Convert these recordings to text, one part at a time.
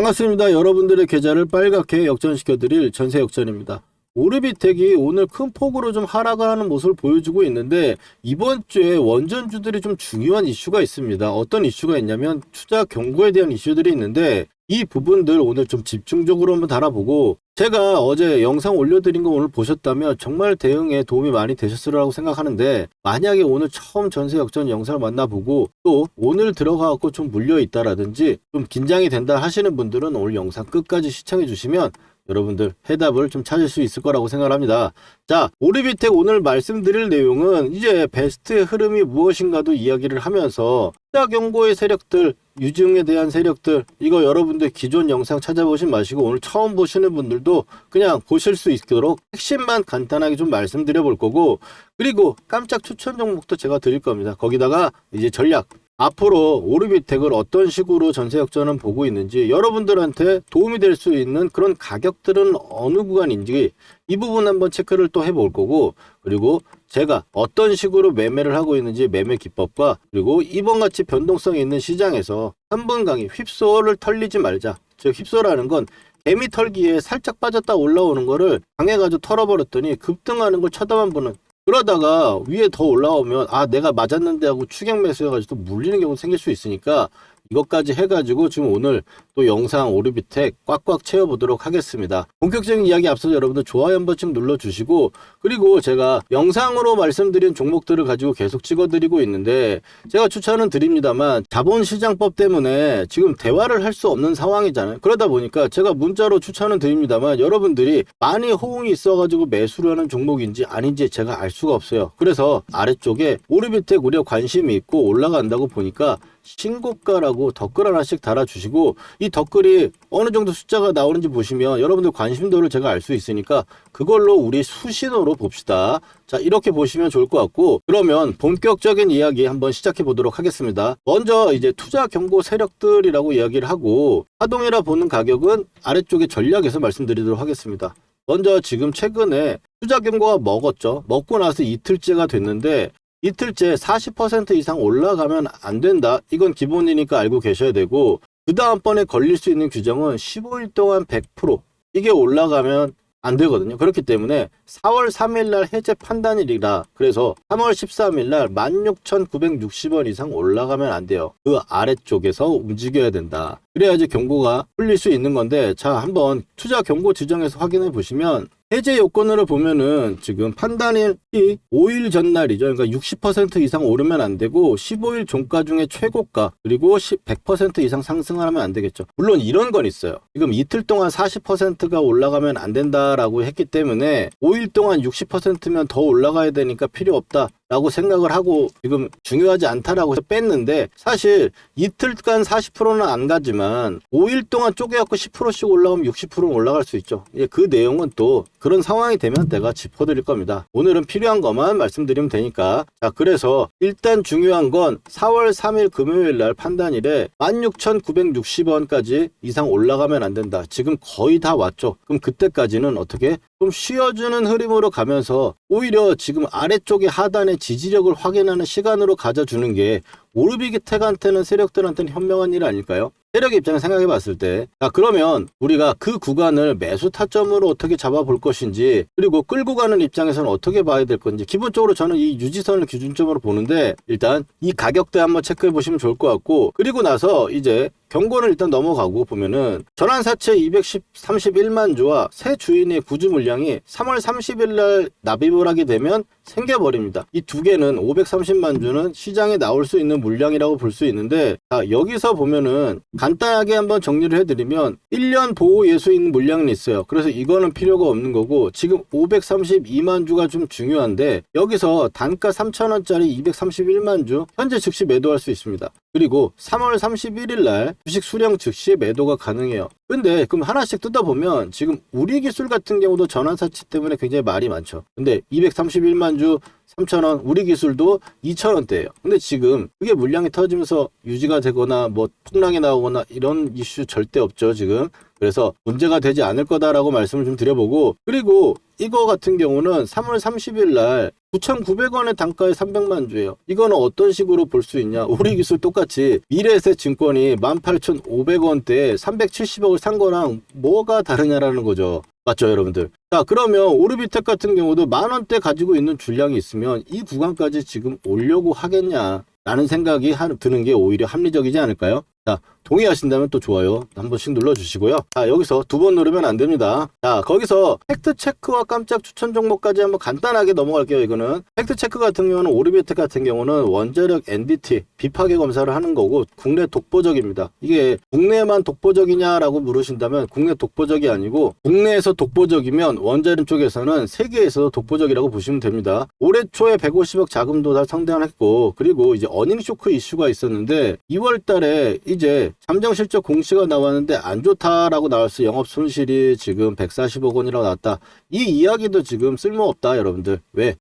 반갑습니다. 여러분들의 계좌를 빨갛게 역전시켜드릴 전세역전입니다. 오르비텍이 오늘 큰 폭으로 좀 하락을 하는 모습을 보여주고 있는데 이번 주에 원전주들이 좀 중요한 이슈가 있습니다. 어떤 이슈가 있냐면 투자 경고에 대한 이슈들이 있는데 이 부분들 오늘 좀 집중적으로 한번 달아보고 제가 어제 영상 올려드린 거 오늘 보셨다면 정말 대응에 도움이 많이 되셨으리라고 생각하는데 만약에 오늘 처음 전세 역전 영상을 만나보고 또 오늘 들어가고 좀 물려있다라든지 좀 긴장이 된다 하시는 분들은 오늘 영상 끝까지 시청해 주시면 여러분들 해답을 좀 찾을 수 있을 거라고 생각합니다. 자, 오르비텍 오늘 말씀드릴 내용은 이제 베스트의 흐름이 무엇인가도 이야기를 하면서 투자 경고의 세력들, 유증에 대한 세력들, 이거 여러분들 기존 영상 찾아보신 마시고 오늘 처음 보시는 분들도 그냥 보실 수 있도록 핵심만 간단하게 좀 말씀드려 볼 거고, 그리고 깜짝 추천 종목도 제가 드릴 겁니다. 거기다가 이제 전략, 앞으로 오르비텍을 어떤 식으로 전세 역전은 보고 있는지, 여러분들한테 도움이 될 수 있는 그런 가격들은 어느 구간인지 이 부분 한번 체크를 또 해볼 거고, 그리고 제가 어떤 식으로 매매를 하고 있는지 매매 기법과, 그리고 이번같이 변동성이 있는 시장에서 3분 강의 휩소를 털리지 말자. 즉 휩소라는 건 개미 털기에 살짝 빠졌다 올라오는 거를 강해가지고 털어버렸더니 급등하는 걸 쳐다만 보는, 그러다가 위에 더 올라오면 아 내가 맞았는데 하고 추격 매수해가지고 또 물리는 경우 생길 수 있으니까 이것까지 해가지고 지금 오늘 또 영상 오르비텍 꽉꽉 채워보도록 하겠습니다. 본격적인 이야기 앞서서 여러분들 좋아요 한 번씩 눌러주시고, 그리고 제가 영상으로 말씀드린 종목들을 가지고 계속 찍어드리고 있는데 제가 추천은 드립니다만 자본시장법 때문에 지금 대화를 할 수 없는 상황이잖아요. 그러다 보니까 제가 문자로 추천은 드립니다만 여러분들이 많이 호응이 있어가지고 매수를 하는 종목인지 아닌지 제가 알 수가 없어요. 그래서 아래쪽에 오르비텍 우리가 관심이 있고 올라간다고 보니까 신고가라고 댓글 하나씩 달아주시고, 이 댓글이 어느 정도 숫자가 나오는지 보시면 여러분들 관심도를 제가 알 수 있으니까 그걸로 우리 수신호로 봅시다. 자, 이렇게 보시면 좋을 것 같고, 그러면 본격적인 이야기 한번 시작해 보도록 하겠습니다. 먼저 이제 투자 경고 세력들이라고 이야기를 하고, 하동이라 보는 가격은 아래쪽에 전략에서 말씀드리도록 하겠습니다. 먼저 지금 최근에 투자 경고가 먹었죠. 먹고 나서 이틀째가 됐는데 이틀째 40% 이상 올라가면 안 된다. 이건 기본이니까 알고 계셔야 되고, 그 다음번에 걸릴 수 있는 규정은 15일 동안 100% 이게 올라가면 안 되거든요. 그렇기 때문에 4월 3일 날 해제 판단일이라, 그래서 3월 13일 날 16,960원 이상 올라가면 안 돼요. 그 아래쪽에서 움직여야 된다. 그래야지 경고가 풀릴 수 있는 건데, 자 한번 투자 경고 지정에서 확인해 보시면 해제 요건으로 보면은 지금 판단일이 5일 전날이죠. 그러니까 60% 이상 오르면 안 되고 15일 종가 중에 최고가, 그리고 100% 이상 상승을 하면 안 되겠죠. 물론 이런 건 있어요. 지금 이틀 동안 40%가 올라가면 안 된다라고 했기 때문에 5일 동안 60%면 더 올라가야 되니까 필요 없다 라고 생각을 하고 지금 중요하지 않다라고 해서 뺐는데, 사실 이틀간 40%는 안 가지만 5일 동안 쪼개갖고 10%씩 올라오면 60%는 올라갈 수 있죠. 그 내용은 또 그런 상황이 되면 내가 짚어드릴 겁니다. 오늘은 필요한 것만 말씀드리면 되니까. 자, 그래서 일단 중요한 건 4월 3일 금요일 날 판단일에 16,960원까지 이상 올라가면 안 된다. 지금 거의 다 왔죠. 그럼 그때까지는 어떻게 좀 쉬어주는 흐름으로 가면서 오히려 지금 아래쪽에 하단의 지지력을 확인하는 시간으로 가져주는 게 오르비텍한테는 세력들한테는 현명한 일 아닐까요? 세력 입장에 생각해 봤을 때, 자 그러면 우리가 그 구간을 매수 타점으로 어떻게 잡아볼 것인지, 그리고 끌고 가는 입장에서는 어떻게 봐야 될 건지, 기본적으로 저는 이 유지선을 기준점으로 보는데 일단 이 가격대 한번 체크해 보시면 좋을 것 같고, 그리고 나서 이제 경고는 일단 넘어가고 보면은 전환사채 231만 주와 새 주인의 구주 물량이 3월 30일 날 납입을 하게 되면 생겨버립니다. 이 두 개는 530만 주는 시장에 나올 수 있는 물량이라고 볼 수 있는데, 자 여기서 보면은 간단하게 한번 정리를 해드리면 1년 보호 예수인 물량이 있어요. 그래서 이거는 필요가 없는 거고, 지금 532만 주가 좀 중요한데 여기서 단가 3,000원짜리 231만 주 현재 즉시 매도할 수 있습니다. 그리고 3월 31일 날 주식 수령 즉시 매도가 가능해요. 근데 그럼 하나씩 뜯어보면 지금 우리기술 같은 경우도 전환사채 때문에 굉장히 말이 많죠. 근데 231만 주 3,000원, 우리기술도 2,000원대예요. 근데 지금 그게 물량이 터지면서 유지가 되거나 뭐 폭락이 나오거나 이런 이슈 절대 없죠 지금. 그래서 문제가 되지 않을 거다라고 말씀을 좀 드려보고, 그리고 이거 같은 경우는 3월 30일 날 9,900원의 단가에 300만 주예요. 이거는 어떤 식으로 볼 수 있냐? 우리 기술 똑같이 미래에셋 증권이 18,500원대에 370억을 산 거랑 뭐가 다르냐라는 거죠. 맞죠, 여러분들? 자, 그러면 오르비텍 같은 경우도 10,000원대 가지고 있는 줄량이 있으면 이 구간까지 지금 오려고 하겠냐? 라는 생각이 드는 게 오히려 합리적이지 않을까요? 자, 동의하신다면 또 좋아요 한 번씩 눌러주시고요. 자, 여기서 2번 누르면 안 됩니다. 자, 거기서 팩트체크와 깜짝 추천 종목까지 한번 간단하게 넘어갈게요. 이거는 팩트체크 같은 경우는 오르비텍 같은 경우는 원자력 NDT 비파괴 검사를 하는 거고 국내 독보적입니다. 이게 국내만 독보적이냐라고 물으신다면 국내 독보적이 아니고 국내에서 독보적이면 원자력 쪽에서는 세계에서도 독보적이라고 보시면 됩니다. 올해 초에 150억 자금도 다 성장했고, 그리고 이제 어닝쇼크 이슈가 있었는데 2월 달에 이제 잠정 실적 공시가 나왔는데 안 좋다라고 나왔어. 영업 손실이 지금 140억 원이라고 나왔다. 이 이야기도 지금 쓸모없다, 여러분들. 왜?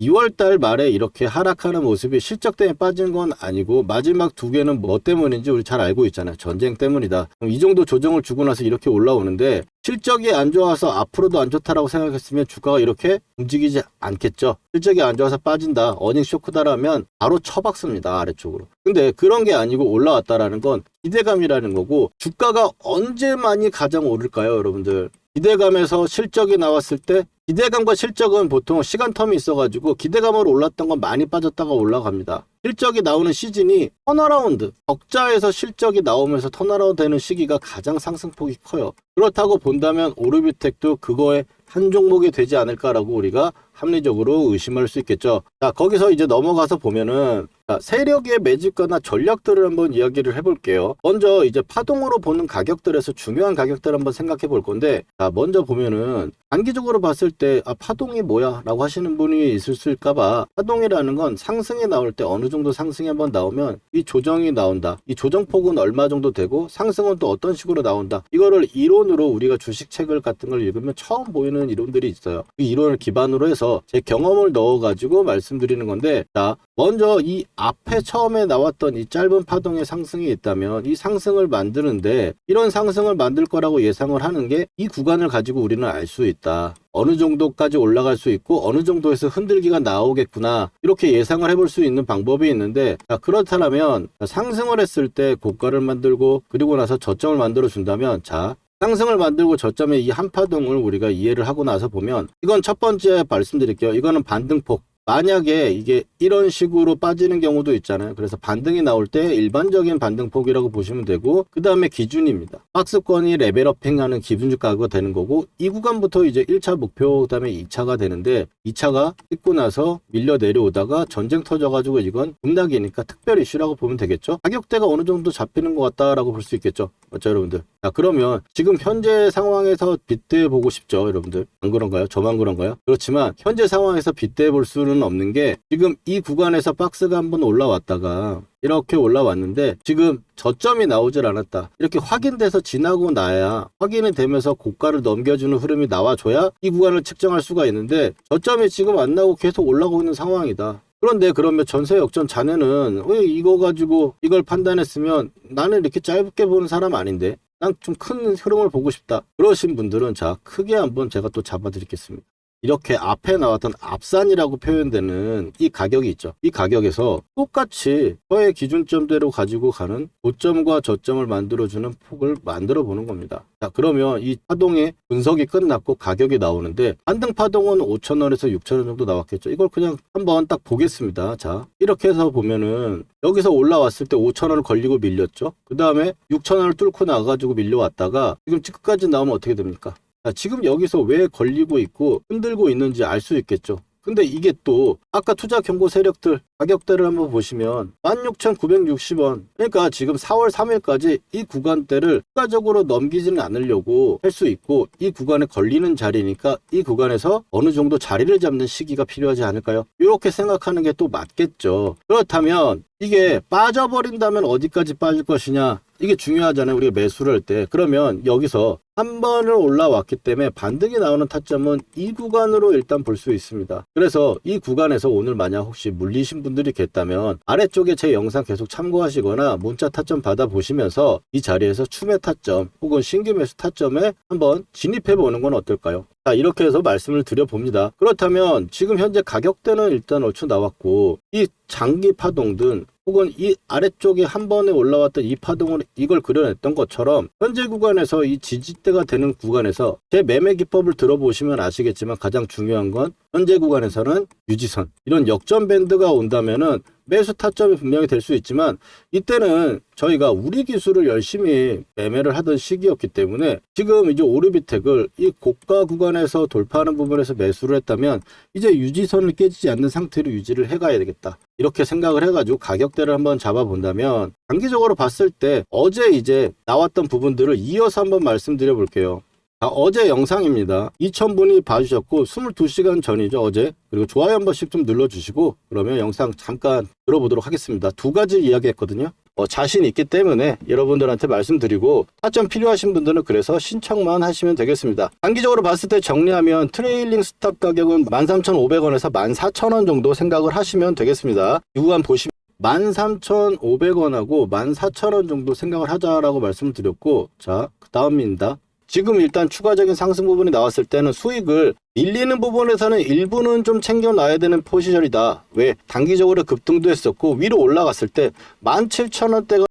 2월 달 말에 이렇게 하락하는 모습이 실적 때문에 빠진 건 아니고 마지막 2개는 뭐 때문인지 우리 잘 알고 있잖아요. 전쟁 때문이다. 그럼 이 정도 조정을 주고 나서 이렇게 올라오는데 실적이 안 좋아서 앞으로도 안 좋다라고 생각했으면 주가가 이렇게 움직이지 않겠죠. 실적이 안 좋아서 빠진다, 어닝 쇼크다라면 바로 쳐박습니다, 아래쪽으로. 근데 그런 게 아니고 올라왔다라는 건 기대감이라는 거고, 주가가 언제만이 가장 오를까요, 여러분들? 기대감에서 실적이 나왔을 때, 기대감과 실적은 보통 시간 텀이 있어가지고 기대감으로 올랐던 건 많이 빠졌다가 올라갑니다. 실적이 나오는 시즌이 턴어라운드, 적자에서 실적이 나오면서 턴어라운드 되는 시기가 가장 상승폭이 커요. 그렇다고 본다면 오르비텍도 그거에 한 종목이 되지 않을까라고 우리가 합리적으로 의심할 수 있겠죠. 자, 거기서 이제 넘어가서 보면은 세력의 매집가나 전략들을 한번 이야기를 해볼게요. 먼저 이제 파동으로 보는 가격들에서 중요한 가격들 한번 생각해 볼 건데, 자, 먼저 보면은 단기적으로 봤을 때 파동이 뭐야? 라고 하시는 분이 있을까봐, 파동이라는 건 상승이 나올 때 어느 정도 상승이 한번 나오면 이 조정이 나온다. 이 조정폭은 얼마 정도 되고 상승은 또 어떤 식으로 나온다. 이거를 이론으로 우리가 주식책을 같은 걸 읽으면 처음 보이는 이론들이 있어요. 이 이론을 기반으로 해서 제 경험을 넣어가지고 말씀드리는 건데, 자, 먼저 이 앞에 처음에 나왔던 이 짧은 파동의 상승이 있다면 이 상승을 만드는데, 이런 상승을 만들 거라고 예상을 하는 게 이 구간을 가지고 우리는 알 수 있다. 어느 정도까지 올라갈 수 있고 어느 정도에서 흔들기가 나오겠구나, 이렇게 예상을 해볼 수 있는 방법이 있는데, 자, 그렇다면 상승을 했을 때 고가를 만들고 그리고 나서 저점을 만들어 준다면, 자, 상승을 만들고 저점의 이 한파동을 우리가 이해를 하고 나서 보면, 이건 첫 번째 말씀드릴게요. 이거는 반등폭. 만약에 이게 이런 식으로 빠지는 경우도 있잖아요. 그래서 반등이 나올 때 일반적인 반등폭이라고 보시면 되고, 그 다음에 기준입니다. 박스권이 레벨업행하는 기준주가가 되는 거고, 이 구간부터 이제 1차 목표, 그 다음에 2차가 되는데, 2차가 찍고 나서 밀려 내려오다가 전쟁 터져가지고 이건 급락이니까 특별 이슈라고 보면 되겠죠. 가격대가 어느 정도 잡히는 것 같다라고 볼 수 있겠죠. 맞죠, 여러분들? 자, 그러면 지금 현재 상황에서 빗대어 보고 싶죠, 여러분들? 안 그런가요? 저만 그런가요? 그렇지만 현재 상황에서 빗대어 볼 수는 없는 게, 지금 이 구간에서 박스가 한번 올라왔다가 이렇게 올라왔는데 지금 저점이 나오질 않았다. 이렇게 확인돼서 지나고 나야, 확인이 되면서 고가를 넘겨주는 흐름이 나와줘야 이 구간을 측정할 수가 있는데, 저점이 지금 안 나오고 계속 올라가고 있는 상황이다. 그런데 그러면 전세 역전 자네는 왜 이거 가지고 이걸 판단했으면, 나는 이렇게 짧게 보는 사람 아닌데 난 좀 큰 흐름을 보고 싶다, 그러신 분들은 자, 크게 한번 제가 또 잡아드리겠습니다. 이렇게 앞에 나왔던 앞산이라고 표현되는 이 가격이 있죠. 이 가격에서 똑같이 저의 기준점대로 가지고 가는 고점과 저점을 만들어주는 폭을 만들어 보는 겁니다. 자, 그러면 이 파동의 분석이 끝났고 가격이 나오는데, 반등 파동은 5,000원에서 6,000원 정도 나왔겠죠. 이걸 그냥 한번 딱 보겠습니다. 자, 이렇게 해서 보면은 여기서 올라왔을 때 5,000원을 걸리고 밀렸죠. 그 다음에 6,000원을 뚫고 나가지고 밀려왔다가 지금 끝까지 나오면 어떻게 됩니까? 자, 지금 여기서 왜 걸리고 있고 흔들고 있는지 알 수 있겠죠. 근데 이게 또 아까 투자 경고 세력들 가격대를 한번 보시면 16,960원, 그러니까 지금 4월 3일까지 이 구간대를 추가적으로 넘기지는 않으려고 할 수 있고, 이 구간에 걸리는 자리니까 이 구간에서 어느 정도 자리를 잡는 시기가 필요하지 않을까요? 이렇게 생각하는 게 또 맞겠죠. 그렇다면 이게 빠져버린다면 어디까지 빠질 것이냐, 이게 중요하잖아요, 우리가 매수를 할 때. 그러면 여기서 한 번을 올라왔기 때문에 반등이 나오는 타점은 이 구간으로 일단 볼 수 있습니다. 그래서 이 구간에서 오늘 만약 혹시 물리신 분들이 계시다면 아래쪽에 제 영상 계속 참고하시거나 문자 타점 받아보시면서 이 자리에서 추매 타점 혹은 신규 매수 타점에 한번 진입해보는 건 어떨까요? 자, 이렇게 해서 말씀을 드려봅니다. 그렇다면 지금 현재 가격대는 일단 얼추 나왔고 이 장기 파동든 혹은 이 아래쪽에 한 번에 올라왔던 이 파동을 이걸 그려냈던 것처럼 현재 구간에서 이 지지대가 되는 구간에서 제 매매 기법을 들어보시면 아시겠지만 가장 중요한 건 현재 구간에서는 유지선 이런 역전 밴드가 온다면은 매수 타점이 분명히 될 수 있지만 이때는 저희가 우리 기술을 열심히 매매를 하던 시기였기 때문에 지금 이제 오르비텍을 이 고가 구간에서 돌파하는 부분에서 매수를 했다면 이제 유지선을 깨지지 않는 상태로 유지를 해가야 되겠다. 이렇게 생각을 해가지고 가격대를 한번 잡아본다면 단기적으로 봤을 때 어제 이제 나왔던 부분들을 이어서 한번 말씀드려 볼게요. 어제 영상입니다. 2000분이 봐주셨고 22시간 전이죠 어제. 그리고 좋아요 한 번씩 좀 눌러주시고 그러면 영상 잠깐 들어보도록 하겠습니다. 두 가지 이야기했거든요. 자신 있기 때문에 여러분들한테 말씀드리고 타점 필요하신 분들은 그래서 신청만 하시면 되겠습니다. 단기적으로 봤을 때 정리하면 트레일링 스탑 가격은 13,500원에서 14,000원 정도 생각을 하시면 되겠습니다. 이 구간 보시면 13,500원하고 14,000원 정도 생각을 하자라고 말씀을 드렸고 자, 그 다음입니다. 지금 일단 추가적인 상승 부분이 나왔을 때는 수익을 밀리는 부분에서는 일부는 좀 챙겨놔야 되는 포지션이다. 왜? 단기적으로 급등도 했었고 위로 올라갔을 때 17,000원대가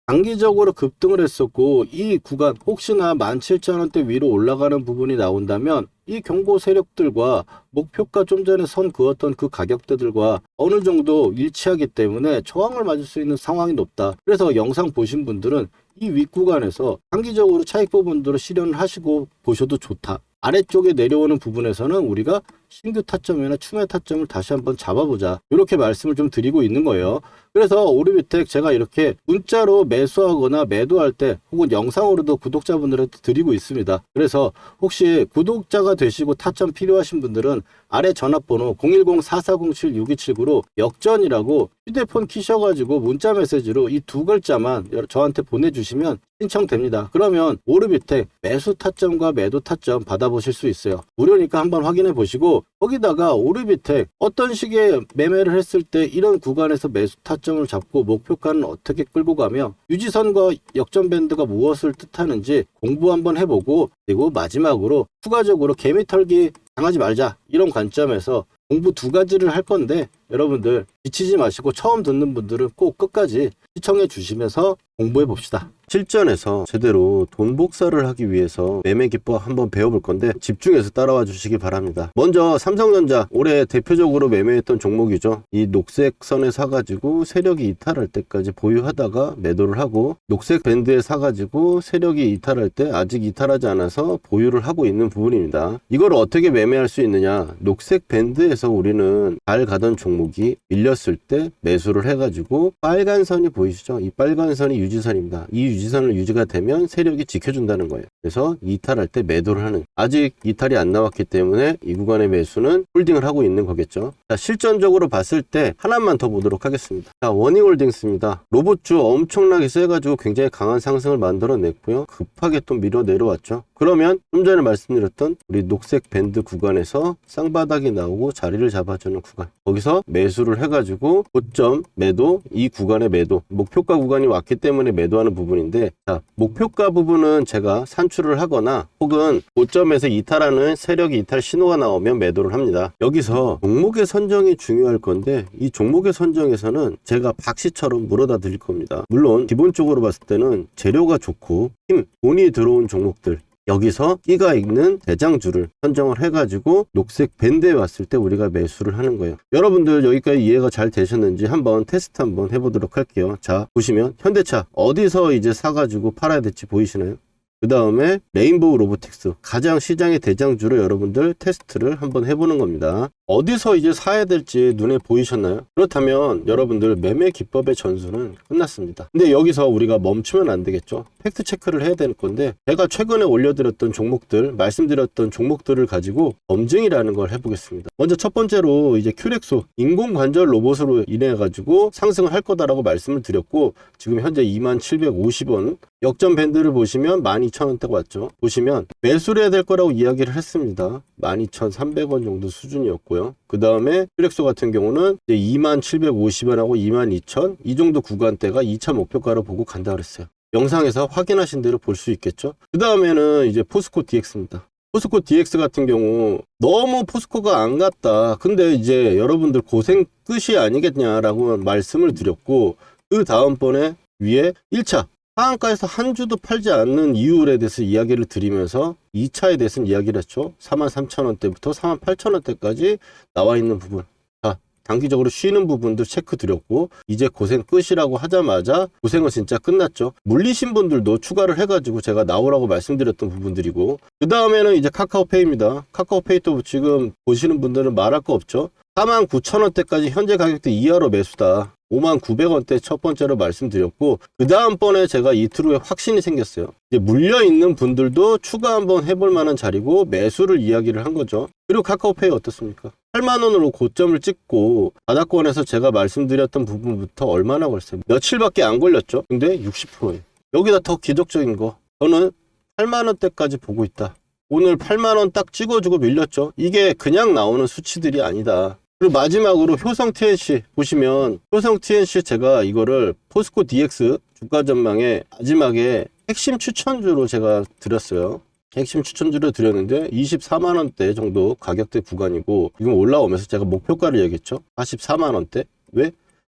단기적으로 급등을 했었고 이 구간 혹시나 17,000원대 위로 올라가는 부분이 나온다면 이 경고 세력들과 목표가 좀 전에 선 그었던 그 가격대들과 어느 정도 일치하기 때문에 저항을 맞을 수 있는 상황이 높다. 그래서 영상 보신 분들은 이 윗구간에서 단기적으로 차익 부분들을 실현을 하시고 보셔도 좋다. 아래쪽에 내려오는 부분에서는 우리가 신규 타점이나 추매 타점을 다시 한번 잡아보자. 이렇게 말씀을 좀 드리고 있는 거예요. 그래서 오르비텍 제가 이렇게 문자로 매수하거나 매도할 때 혹은 영상으로도 구독자분들한테 드리고 있습니다. 그래서 혹시 구독자가 되시고 타점 필요하신 분들은 아래 전화번호 010-4407-6279로 역전이라고 휴대폰 키셔가지고 문자 메시지로 이 두 글자만 저한테 보내주시면 신청됩니다. 그러면 오르비텍 매수 타점과 매도 타점 받아보실 수 있어요. 무료니까 한번 확인해 보시고 거기다가 오르비텍 어떤 식의 매매를 했을 때 이런 구간에서 매수 타점을 잡고 목표가는 어떻게 끌고 가며 유지선과 역전 밴드가 무엇을 뜻하는지 공부 한번 해보고 그리고 마지막으로 추가적으로 개미 털기 당하지 말자 이런 관점에서 공부 두 가지를 할 건데 여러분들 지치지 마시고 처음 듣는 분들은 꼭 끝까지 시청해 주시면서 공부해 봅시다. 실전에서 제대로 돈 복사를 하기 위해서 매매 기법 한번 배워볼 건데 집중해서 따라와 주시기 바랍니다. 먼저 삼성전자 올해 대표적으로 매매했던 종목이죠. 이 녹색 선에 사가지고 세력이 이탈할 때까지 보유하다가 매도를 하고 녹색 밴드에 사가지고 세력이 이탈할 때 아직 이탈하지 않아서 보유를 하고 있는 부분입니다. 이걸 어떻게 매매할 수 있느냐. 녹색 밴드에서 우리는 잘 가던 종목이 밀렸을 때 매수를 해가지고 빨간 선이 보이시죠? 이 빨간 선이 유지선입니다. 이 유지선을 유지가 되면 세력이 지켜준다는 거예요. 그래서 이탈할 때 매도를 하는. 아직 이탈이 안 나왔기 때문에 이 구간의 매수는 홀딩을 하고 있는 거겠죠. 자, 실전적으로 봤을 때 하나만 더 보도록 하겠습니다. 자, 원익홀딩스입니다. 로봇주 엄청나게 세가지고 굉장히 강한 상승을 만들어냈고요. 급하게 또 밀어 내려왔죠. 그러면 좀 전에 말씀드렸던 우리 녹색 밴드 구간에서 쌍바닥이 나오고 자리를 잡아주는 구간, 거기서 매수를 해가지고 고점 매도, 이 구간의 매도, 목표가 구간이 왔기 때문에 매도하는 부분인데, 자, 목표가 부분은 제가 산출을 하거나 혹은 고점에서 이탈하는 세력이 이탈 신호가 나오면 매도를 합니다. 여기서 종목의 선정이 중요할 건데 이 종목의 선정에서는 제가 박씨처럼 물어다 드릴 겁니다. 물론 기본적으로 봤을 때는 재료가 좋고 힘, 돈이 들어온 종목들, 여기서 끼가 있는 대장주를 선정을 해가지고 녹색 밴드에 왔을 때 우리가 매수를 하는 거예요. 여러분들 여기까지 이해가 잘 되셨는지 한번 테스트 한번 해보도록 할게요. 자, 보시면 현대차 어디서 이제 사가지고 팔아야 될지 보이시나요? 그 다음에 레인보우 로보틱스, 가장 시장의 대장주를 여러분들 테스트를 한번 해보는 겁니다. 어디서 이제 사야 될지 눈에 보이셨나요? 그렇다면 여러분들 매매 기법의 전수는 끝났습니다. 근데 여기서 우리가 멈추면 안 되겠죠. 팩트 체크를 해야 될 건데, 제가 최근에 올려드렸던 종목들, 말씀드렸던 종목들을 가지고 검증이라는 걸 해보겠습니다. 먼저 첫 번째로 이제 큐렉소 인공관절 로봇으로 인해 가지고 상승을 할 거다라고 말씀을 드렸고, 지금 현재 2750원, 역전 밴드를 보시면 12,000원대가 왔죠. 보시면 매수를 해야 될 거라고 이야기를 했습니다. 12,300원 정도 수준이었고요. 있고요. 그 다음에 휴렉소 같은 경우는 이제 2750원하고 22,000 이 정도 구간대가 2차 목표가로 보고 간다 그랬어요. 영상에서 확인하신 대로 볼 수 있겠죠. 그 다음에는 이제 포스코 DX입니다. 포스코 DX 같은 경우 너무 포스코가 안 갔다. 근데 이제 여러분들 고생 끝이 아니겠냐라고 말씀을 드렸고, 그 다음번에 위에 1차 하한가에서 한 주도 팔지 않는 이유에 대해서 이야기를 드리면서 2차에 대해서는 이야기를 했죠. 43,000원대부터 48,000원대까지 나와 있는 부분. 자, 단기적으로 쉬는 부분도 체크 드렸고, 이제 고생 끝이라고 하자마자 고생은 진짜 끝났죠. 물리신 분들도 추가를 해가지고 제가 나오라고 말씀드렸던 부분들이고, 그 다음에는 이제 카카오페이입니다. 카카오페이도 지금 보시는 분들은 말할 거 없죠. 49,000원대까지 현재 가격대 이하로 매수다. 59,000원대 첫 번째로 말씀드렸고, 그 다음번에 제가 이틀 후에 확신이 생겼어요. 이제 물려있는 분들도 추가 한번 해볼 만한 자리고 매수를 이야기를 한 거죠. 그리고 카카오페이 어떻습니까? 8만원으로 고점을 찍고 바닥권에서 제가 말씀드렸던 부분부터 얼마나 걸렸어요? 며칠밖에 안 걸렸죠. 근데 60%예요. 여기다 더 기적적인 거, 저는 8만원대까지 보고 있다. 오늘 8만원 딱 찍어주고 밀렸죠. 이게 그냥 나오는 수치들이 아니다. 그리고 마지막으로 효성 TNC 보시면, 효성 TNC 제가 이거를 포스코 DX 주가 전망에 마지막에 핵심 추천주로 제가 드렸어요. 핵심 추천주로 드렸는데 24만원대 정도 가격대 구간이고, 지금 올라오면서 제가 목표가를 얘기했죠. 44만원대. 왜?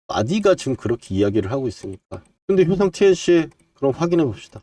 아디가 지금 그렇게 이야기를 하고 있으니까. 근데 효성 TNC 그럼 확인해 봅시다.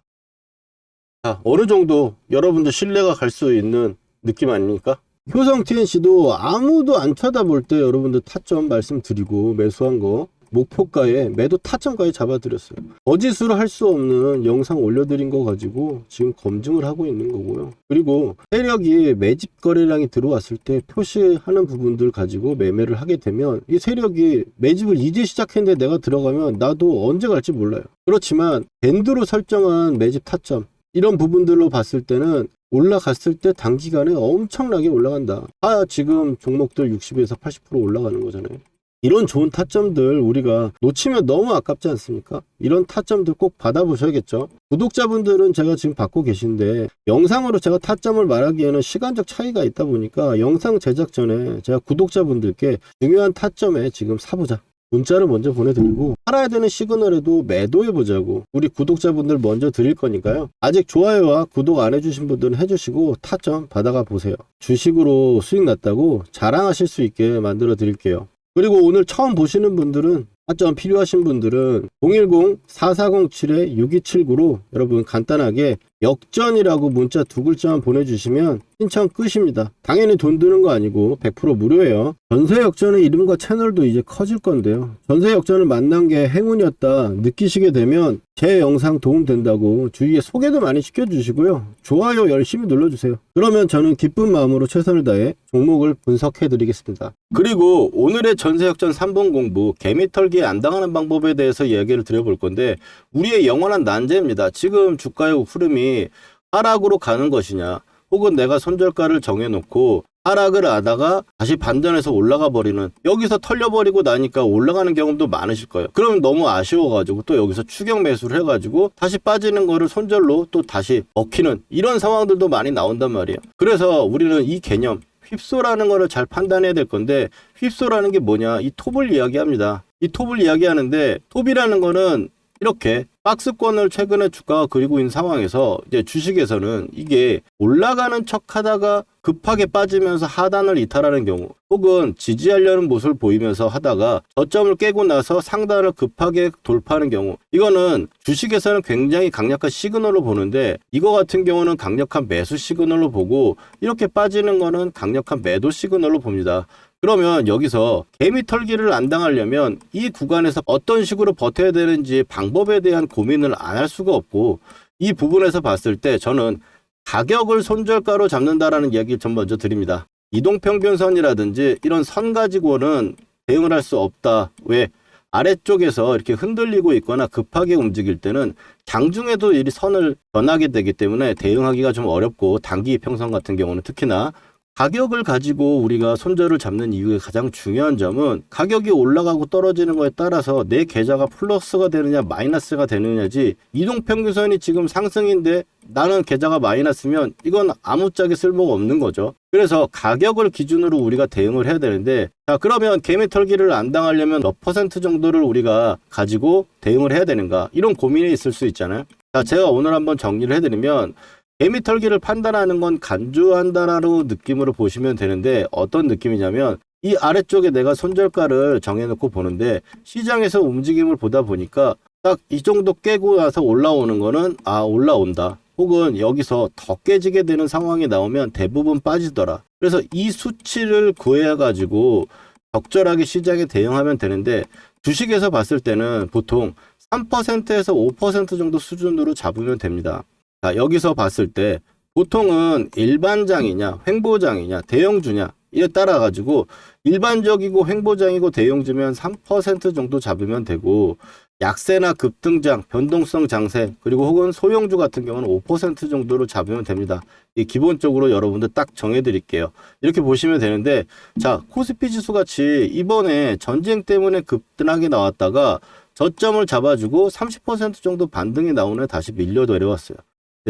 자, 어느 정도 여러분들 신뢰가 갈 수 있는 느낌 아닙니까? 효성 TNC도 아무도 안 쳐다볼 때 여러분들 타점 말씀드리고 매수한 거 목표가에 매도 타점까지 잡아드렸어요. 거짓으로 할 수 없는 영상 올려드린 거 가지고 지금 검증을 하고 있는 거고요. 그리고 세력이 매집 거래량이 들어왔을 때 표시하는 부분들 가지고 매매를 하게 되면, 이 세력이 매집을 이제 시작했는데 내가 들어가면 나도 언제 갈지 몰라요. 그렇지만 밴드로 설정한 매집 타점, 이런 부분들로 봤을 때는 올라갔을 때 단기간에 엄청나게 올라간다. 지금 종목들 60에서 80% 올라가는 거잖아요. 이런 좋은 타점들 우리가 놓치면 너무 아깝지 않습니까? 이런 타점들 꼭 받아보셔야겠죠. 구독자분들은 제가 지금 받고 계신데, 영상으로 제가 타점을 말하기에는 시간적 차이가 있다 보니까 영상 제작 전에 제가 구독자분들께 중요한 타점에 지금 사보자, 문자를 먼저 보내드리고, 팔아야 되는 시그널에도 매도해보자고 우리 구독자분들 먼저 드릴 거니까요. 아직 좋아요와 구독 안 해주신 분들은 해주시고 타점 받아가 보세요. 주식으로 수익 났다고 자랑하실 수 있게 만들어 드릴게요. 그리고 오늘 처음 보시는 분들은, 타점 필요하신 분들은 010-4407-6279로 여러분 간단하게 역전이라고 문자 2글자만 보내주시면 신청 끝입니다. 당연히 돈 드는 거 아니고 100% 무료예요. 전세 역전의 이름과 채널도 이제 커질 건데요. 전세 역전을 만난 게 행운이었다 느끼시게 되면 제 영상 도움 된다고 주위에 소개도 많이 시켜주시고요. 좋아요 열심히 눌러주세요. 그러면 저는 기쁜 마음으로 최선을 다해 종목을 분석해 드리겠습니다. 그리고 오늘의 전세 역전 3번 공부, 개미털기에 안 당하는 방법에 대해서 이야기를 드려볼 건데, 우리의 영원한 난제입니다. 지금 주가의 흐름이 하락으로 가는 것이냐, 혹은 내가 손절가를 정해놓고 하락을 하다가 다시 반전해서 올라가 버리는, 여기서 털려버리고 나니까 올라가는 경험도 많으실 거예요. 그러면 너무 아쉬워가지고 또 여기서 추격 매수를 해가지고 다시 빠지는 거를 손절로 또 다시 먹히는 이런 상황들도 많이 나온단 말이에요. 그래서 우리는 이 개념 휩소라는 거를 잘 판단해야 될 건데, 휩소라는 게 뭐냐, 이 톱을 이야기합니다. 이 톱을 이야기하는데, 톱이라는 거는 이렇게 박스권을 최근에 주가가 그리고 있는 상황에서 이제 주식에서는 이게 올라가는 척 하다가 급하게 빠지면서 하단을 이탈하는 경우, 혹은 지지하려는 모습을 보이면서 하다가 저점을 깨고 나서 상단을 급하게 돌파하는 경우, 이거는 주식에서는 굉장히 강력한 시그널로 보는데, 이거 같은 경우는 강력한 매수 시그널로 보고, 이렇게 빠지는 거는 강력한 매도 시그널로 봅니다. 그러면 여기서 개미 털기를 안 당하려면 이 구간에서 어떤 식으로 버텨야 되는지 방법에 대한 고민을 안 할 수가 없고, 이 부분에서 봤을 때 저는 가격을 손절가로 잡는다라는 이야기를 전 먼저 드립니다. 이동평균선이라든지 이런 선 가지고는 대응을 할 수 없다. 왜? 아래쪽에서 이렇게 흔들리고 있거나 급하게 움직일 때는 장중에도 이 선을 변하게 되기 때문에 대응하기가 좀 어렵고, 단기 이평선 같은 경우는 특히나 가격을 가지고 우리가 손절을 잡는 이유의 가장 중요한 점은 가격이 올라가고 떨어지는 거에 따라서 내 계좌가 플러스가 되느냐 마이너스가 되느냐지, 이동평균선이 지금 상승인데 나는 계좌가 마이너스면 이건 아무짝에 쓸모가 없는 거죠. 그래서 가격을 기준으로 우리가 대응을 해야 되는데, 자 그러면 개미털기를 안 당하려면 몇 퍼센트 정도를 우리가 가지고 대응을 해야 되는가, 이런 고민이 있을 수 있잖아요. 자 제가 오늘 한번 정리를 해드리면, 개미털기를 판단하는 건 간주한다라는 느낌으로 보시면 되는데, 어떤 느낌이냐면 이 아래쪽에 내가 손절가를 정해놓고 보는데 시장에서 움직임을 보다 보니까 딱 이 정도 깨고 나서 올라오는 거는 올라온다, 혹은 여기서 더 깨지게 되는 상황이 나오면 대부분 빠지더라. 그래서 이 수치를 구해 가지고 적절하게 시장에 대응하면 되는데, 주식에서 봤을 때는 보통 3%에서 5% 정도 수준으로 잡으면 됩니다. 자, 여기서 봤을 때 보통은 일반장이냐 횡보장이냐 대형주냐 이에 따라 가지고, 일반적이고 횡보장이고 대형주면 3% 정도 잡으면 되고, 약세나 급등장, 변동성 장세, 그리고 혹은 소형주 같은 경우는 5% 정도로 잡으면 됩니다. 이 기본적으로 여러분들 딱 정해 드릴게요. 이렇게 보시면 되는데, 자 코스피 지수 같이 이번에 전쟁 때문에 급등하게 나왔다가 저점을 잡아주고 30% 정도 반등이 나오는 다시 밀려 내려왔어요.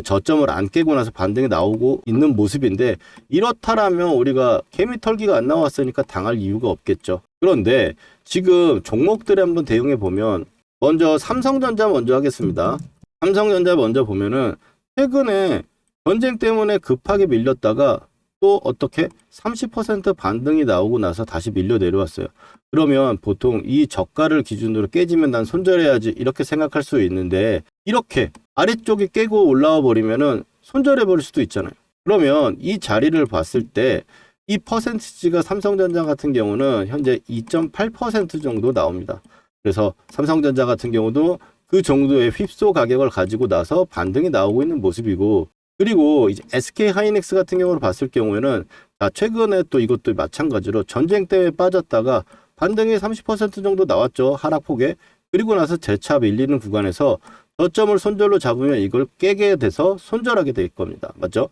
저점을 안 깨고 나서 반등이 나오고 있는 모습인데, 이렇다라면 우리가 개미털기가 안 나왔으니까 당할 이유가 없겠죠. 그런데 지금 종목들에 한번 대응해 보면, 먼저 삼성전자 먼저 하겠습니다. 삼성전자 먼저 보면은 최근에 전쟁 때문에 급하게 밀렸다가 또 어떻게 30% 반등이 나오고 나서 다시 밀려 내려왔어요. 그러면 보통 이 저가를 기준으로 깨지면 난 손절해야지 이렇게 생각할 수 있는데, 이렇게 아래쪽이 깨고 올라와 버리면은 손절해 버릴 수도 있잖아요. 그러면 이 자리를 봤을 때 이 퍼센티지가 삼성전자 같은 경우는 현재 2.8% 정도 나옵니다. 그래서 삼성전자 같은 경우도 그 정도의 휩소 가격을 가지고 나서 반등이 나오고 있는 모습이고, 그리고 이제 SK 하이닉스 같은 경우를 봤을 경우에는 최근에 또 이것도 마찬가지로 전쟁 때문에 빠졌다가 반등이 30% 정도 나왔죠, 하락폭에. 그리고 나서 재차 밀리는 구간에서 저점을 손절로 잡으면 이걸 깨게 돼서 손절하게 될 겁니다. 맞죠?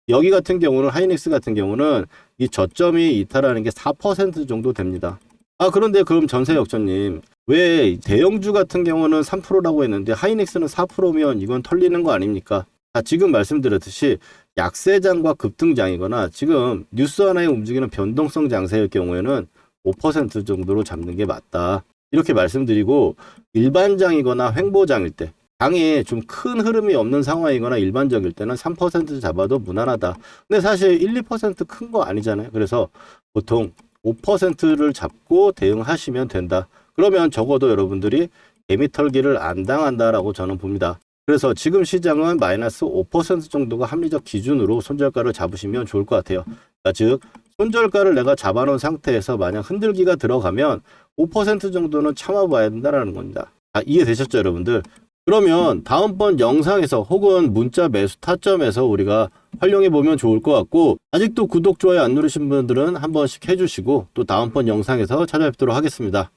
여기 같은 경우는 하이닉스 같은 경우는 이 저점이 이탈하는 게 4% 정도 됩니다. 그런데 그럼 전세역전님, 왜 대형주 같은 경우는 3%라고 했는데 하이닉스는 4%면 이건 털리는 거 아닙니까? 지금 말씀드렸듯이 약세장과 급등장이거나 지금 뉴스 하나에 움직이는 변동성 장세일 경우에는 5% 정도로 잡는 게 맞다, 이렇게 말씀드리고, 일반장이거나 횡보장일 때, 장이 좀 큰 흐름이 없는 상황이거나 일반적일 때는 3% 잡아도 무난하다. 근데 사실 1, 2% 큰 거 아니잖아요. 그래서 보통 5%를 잡고 대응하시면 된다. 그러면 적어도 여러분들이 개미털기를 안 당한다라고 저는 봅니다. 그래서 지금 시장은 마이너스 5% 정도가 합리적 기준으로 손절가를 잡으시면 좋을 것 같아요. 즉 손절가를 내가 잡아놓은 상태에서 만약 흔들기가 들어가면 5% 정도는 참아봐야 된다는 겁니다. 이해되셨죠, 여러분들? 그러면 다음번 영상에서 혹은 문자 매수 타점에서 우리가 활용해 보면 좋을 것 같고, 아직도 구독, 좋아요 안 누르신 분들은 한 번씩 해주시고 또 다음번 영상에서 찾아뵙도록 하겠습니다.